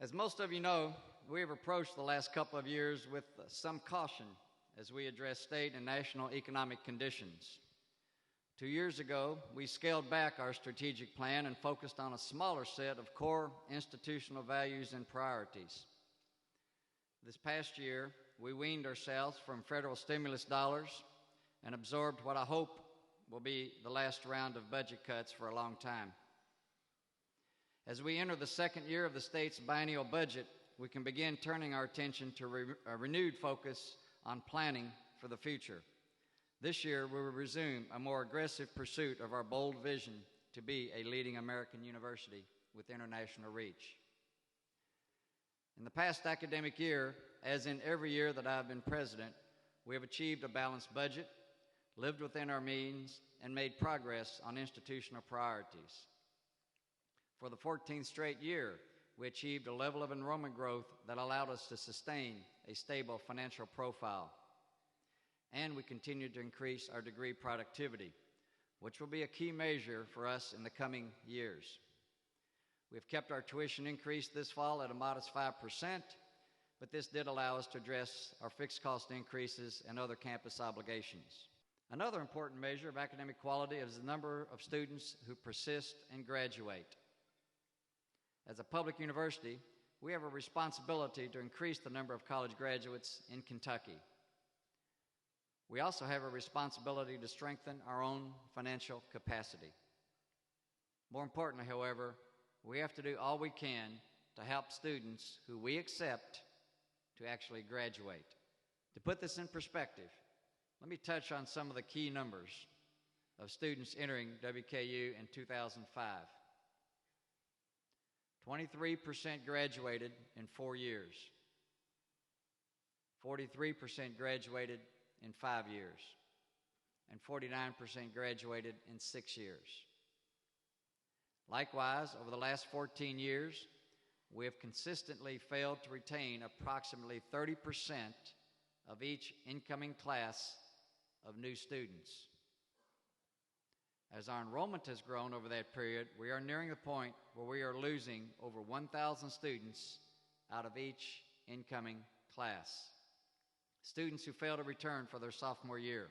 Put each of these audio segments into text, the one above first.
As most of you know, we have approached the last couple of years with some caution as we address state and national economic conditions. 2 years ago, we scaled back our strategic plan and focused on a smaller set of core institutional values and priorities. This past year, we weaned ourselves from federal stimulus dollars and absorbed what I hope will be the last round of budget cuts for a long time. As we enter the second year of the state's biennial budget, we can begin turning our attention to a renewed focus on planning for the future. This year, we will resume a more aggressive pursuit of our bold vision to be a leading American university with international reach. In the past academic year, as in every year that I've been president, we have achieved a balanced budget, lived within our means, and made progress on institutional priorities. For the 14th straight year, we achieved a level of enrollment growth that allowed us to sustain a stable financial profile. And we continued to increase our degree productivity, which will be a key measure for us in the coming years. We have kept our tuition increase this fall at a modest 5%, but this did allow us to address our fixed cost increases and other campus obligations. Another important measure of academic quality is the number of students who persist and graduate. As a public university, we have a responsibility to increase the number of college graduates in Kentucky. We also have a responsibility to strengthen our own financial capacity. More importantly, however, we have to do all we can to help students who we accept to actually graduate. To put this in perspective, let me touch on some of the key numbers of students entering WKU in 2005. 23% graduated in 4 years. 43% graduated in 5 years. And 49% graduated in 6 years. Likewise, over the last 14 years, we have consistently failed to retain approximately 30% of each incoming class of new students. As our enrollment has grown over that period, we are nearing the point where we are losing over 1,000 students out of each incoming class. Students who fail to return for their sophomore year.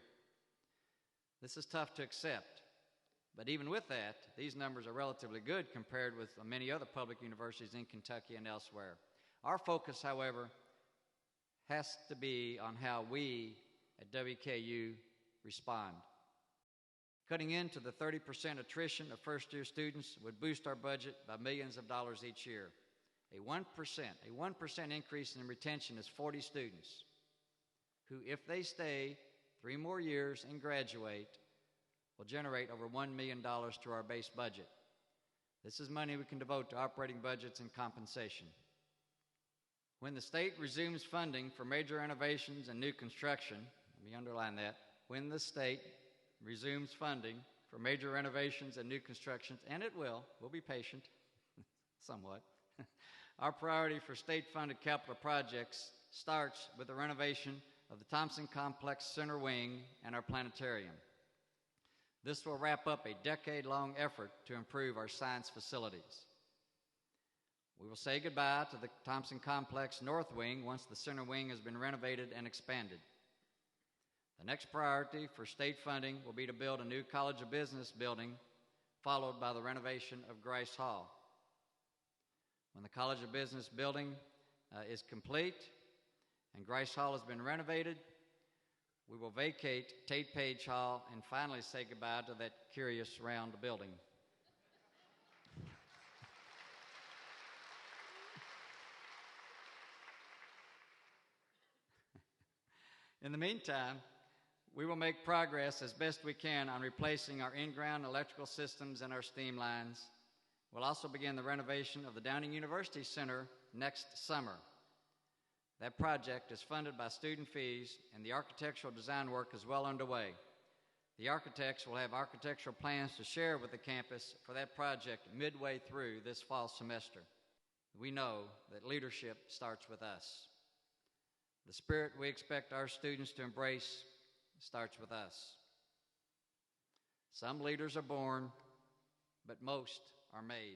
This is tough to accept, but even with that, these numbers are relatively good compared with many other public universities in Kentucky and elsewhere. Our focus, however, has to be on how we at WKU respond. Cutting into the 30% attrition of first-year students would boost our budget by millions of dollars each year. A 1% increase in retention is 40 students who, if they stay 3 more years and graduate, will generate over $1 million to our base budget. This is money we can devote to operating budgets and compensation. When the state resumes funding for major renovations and new construction, let me underline that, when the state resumes funding for major renovations and new constructions, and it will, we'll be patient, somewhat. Our priority for state-funded capital projects starts with the renovation of the Thompson Complex Center Wing and our planetarium. This will wrap up a decade-long effort to improve our science facilities. We will say goodbye to the Thompson Complex North Wing once the Center Wing has been renovated and expanded. The next priority for state funding will be to build a new College of Business building, followed by the renovation of Grice Hall. When the College of Business building is complete and Grice Hall has been renovated, we will vacate Tate Page Hall and finally say goodbye to that curious round building. In the meantime, we will make progress as best we can on replacing our in-ground electrical systems and our steam lines. We'll also begin the renovation of the Downing University Center next summer. That project is funded by student fees, and the architectural design work is well underway. The architects will have architectural plans to share with the campus for that project midway through this fall semester. We know that leadership starts with us. The spirit we expect our students to embrace starts with us. Some leaders are born, but most are made.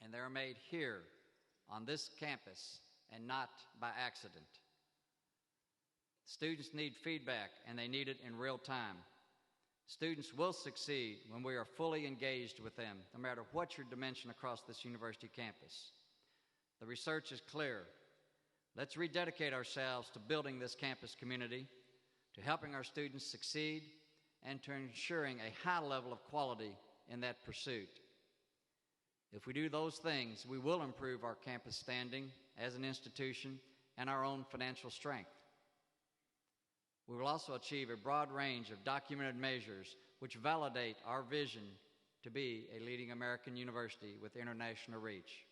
And they're made here on this campus and not by accident. Students need feedback, and they need it in real time. Students will succeed when we are fully engaged with them, no matter what your dimension across this university campus. The research is clear. Let's rededicate ourselves to building this campus community, to helping our students succeed, and to ensuring a high level of quality in that pursuit. If we do those things, we will improve our campus standing as an institution and our own financial strength. We will also achieve a broad range of documented measures which validate our vision to be a leading American university with international reach.